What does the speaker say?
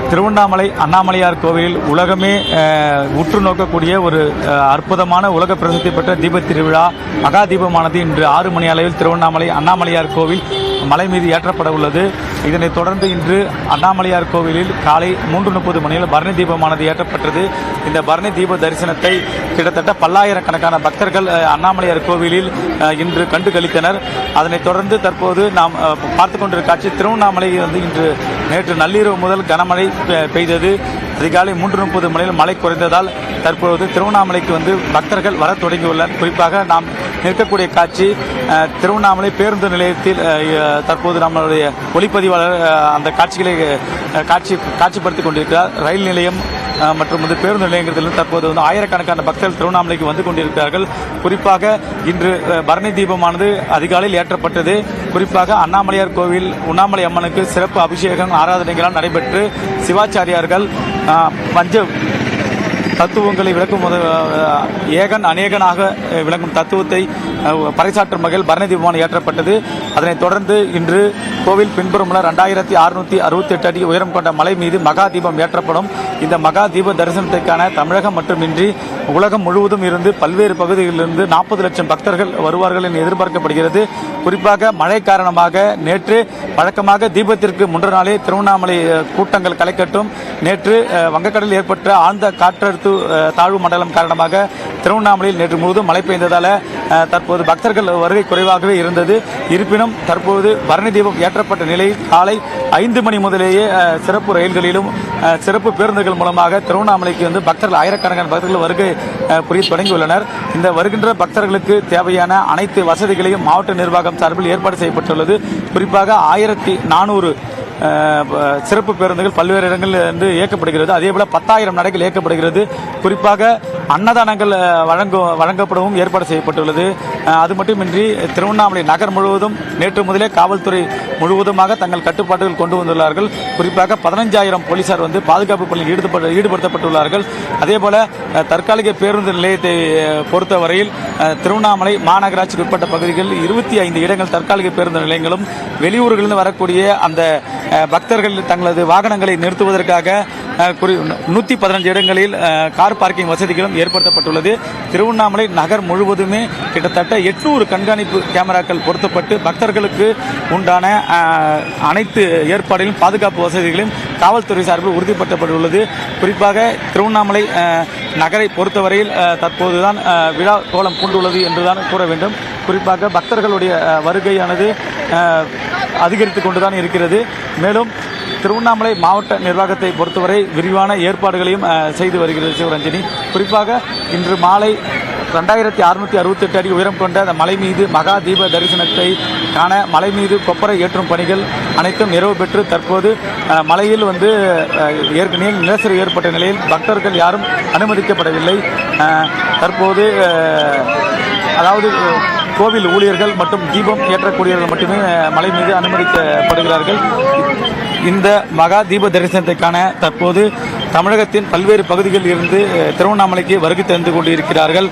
திருவண்ணாமலை அண்ணாமலையார் கோவிலில் உலகமே உற்று நோக்கக்கூடிய ஒரு அற்புதமான உலக பிரசித்தி பெற்ற தீபத் திருவிழா மகா தீபமானது இன்று 6 மணி அளவில் திருவண்ணாமலை அண்ணாமலையார் கோவில் மலை மீது ஏற்றப்பட உள்ளது. இதனைத் தொடர்ந்து இன்று அண்ணாமலையார் கோவிலில் காலை 3:30 மணியில் பரணி தீபமானது ஏற்றப்பட்டது. இந்த பரணி தீப தரிசனத்தை கிட்டத்தட்ட பல்லாயிரக்கணக்கான பக்தர்கள் அண்ணாமலையார் கோவிலில் இன்று கண்டு களித்தனர். அதனைத் தொடர்ந்து தற்போது நாம் பார்த்து கொண்டிருக்க காட்சி திருவண்ணாமலை இன்று நேற்று நள்ளிரவு முதல் கனமழை பெய்தது. அதிகாலை 3:30 மணியில் மழை குறைந்ததால் தற்போது திருவண்ணாமலைக்கு பக்தர்கள் வர தொடங்கியுள்ளனர். குறிப்பாக நாம் நிற்கக்கூடிய காட்சி திருவண்ணாமலை பேருந்து நிலையத்தில் தற்போது நம்மளுடைய ஒளிப்பதிவாளர் அந்த காட்சிகளை காட்சிப்படுத்திக் கொண்டிருக்கிறார். ரயில் நிலையம் மற்றும் பேருந்து நிலையங்களில் தற்போது ஆயிரக்கணக்கான பக்தர்கள் திருவண்ணாமலைக்கு வந்து கொண்டிருக்கிறார்கள். குறிப்பாக இன்று பரணி தீபமானது அதிகாலையில் ஏற்றப்பட்டது. குறிப்பாக அண்ணாமலையார் கோவில் உண்ணாமலை அம்மனுக்கு சிறப்பு அபிஷேகம் ஆராதனைகளால் நடைபெற்று சிவாச்சாரியார்கள் பஞ்ச தத்துவங்களை விளக்கும் ஏகன் அநேகனாக விளங்கும் தத்துவத்தை பறைசாற்றும் வகையில் பரணி தீபமானது ஏற்றப்பட்டது. அதனைத் தொடர்ந்து இன்று கோவில் பின்புறமுள்ள 2668 அடி உயரம் கொண்ட மலை மீது மகா தீபம் ஏற்றப்படும். இந்த மகா தீப தரிசனத்திற்கான தமிழகம் மட்டுமின்றி உலகம் முழுவதும் இருந்து பல்வேறு பகுதிகளிலிருந்து 40 லட்சம் பக்தர்கள் வருவார்கள் என எதிர்பார்க்கப்படுகிறது. குறிப்பாக மழை காரணமாக நேற்று வழக்கமாக தீபத்திற்கு முன்ற நாளே திருவண்ணாமலை கூட்டங்கள் களைக்கட்டும். நேற்று வங்கக்கடலில் ஏற்பட்ட ஆழ்ந்த காற்றழுத்த தாழ்வு மண்டலம் காரணமாக திருவண்ணாமலையில் நேற்று முழுவதும் மழை பெய்ததால் தற்போது பக்தர்கள் வருகை குறைவாகவே இருந்தது. இருப்பினும் தற்போது பரணி தீபம் ஏற்றப்பட்ட நிலையில் காலை 5 மணி முதலேயே சிறப்பு ரயில்களிலும் சிறப்பு பேருந்துகள் மூலமாக திருவண்ணாமலைக்கு பக்தர்கள் ஆயிரக்கணக்கான பக்தர்கள் வருகை புரிய தொடங்கியுள்ளனர். இந்த வருகின்ற பக்தர்களுக்கு தேவையான அனைத்து வசதிகளையும் மாவட்ட நிர்வாகம் சார்பில் ஏற்பாடு செய்யப்பட்டுள்ளது. குறிப்பாக 1400 சிறப்பு பேருந்துகள் பல்வேறு இடங்களில் இயக்கப்படுகிறது. அதேபோல 10,000 நடைகள் இயக்கப்படுகிறது. குறிப்பாக அன்னதானங்கள் வழங்கப்படவும் ஏற்பாடு செய்யப்பட்டுள்ளது. அது மட்டுமின்றி திருவண்ணாமலை நகர் முழுவதும் நேற்று முதலே காவல்துறை முழுவதுமாக தங்கள் கட்டுப்பாடுகள் கொண்டு வந்துள்ளார்கள். குறிப்பாக 15,000 போலீசார் பாதுகாப்பு பணியில் ஈடுபடுத்தப்பட்டுள்ளார்கள். அதேபோல தற்காலிக பேருந்து நிலையத்தை பொறுத்தவரையில் திருவண்ணாமலை மாநகராட்சிக்கு உட்பட்ட பகுதிகளில் 25 இடங்கள் தற்காலிக பேருந்து நிலையங்களும் வெளியூர்களிலிருந்து வரக்கூடிய அந்த பக்தர்கள் தங்களது வாகனங்களை நிறுத்துவதற்காக 115 இடங்களில் கார் பார்க்கிங் வசதிகளும் ஏற்படுத்தப்பட்டுள்ளது. திருவண்ணாமலை நகர் முழுவதுமே கிட்டத்தட்ட 800 கண்காணிப்பு கேமராக்கள் பொருத்தப்பட்டு பக்தர்களுக்கு உண்டான அனைத்து ஏற்பாடுகளும் பாதுகாப்பு வசதிகளையும் காவல்துறை சார்பில் உறுதிப்படுத்தப்பட்டுள்ளது. குறிப்பாக திருவண்ணாமலை நகரை பொறுத்தவரையில் தற்போதுதான் விழா கோலம் பூண்டுள்ளது என்றுதான் கூற வேண்டும். குறிப்பாக பக்தர்களுடைய வருகையானது அதிகரித்துக் கொண்டுதான் இருக்கிறது. மேலும் திருவண்ணாமலை மாவட்ட நிர்வாகத்தை பொறுத்தவரை விரிவான ஏற்பாடுகளையும் செய்து வருகிறது சிவரஞ்சனி. குறிப்பாக இன்று மாலை 2668 அடி உயரம் கொண்ட அந்த மலை மீது மகா தீப தரிசனத்தை காண மலை மீது கொப்பரை ஏற்றும் பணிகள் அனைத்தும் நிறைவு பெற்று தற்போது மலையில் ஏற்கனவே நிலச்சரிவு ஏற்பட்ட நிலையில் பக்தர்கள் யாரும் அனுமதிக்கப்படவில்லை. தற்போது அதாவது கோவில் ஊழியர்கள் மற்றும் தீபம் ஏற்றக்கூடியவர்கள் மட்டுமே மலை மீது அனுமதிக்கப்படுகிறார்கள். இந்த மகா தீப தரிசனத்தைக்கான தற்போது தமிழகத்தின் பல்வேறு பகுதிகளில் இருந்து திருவண்ணாமலைக்கு வருகை தந்து கொண்டிருக்கிறார்கள்.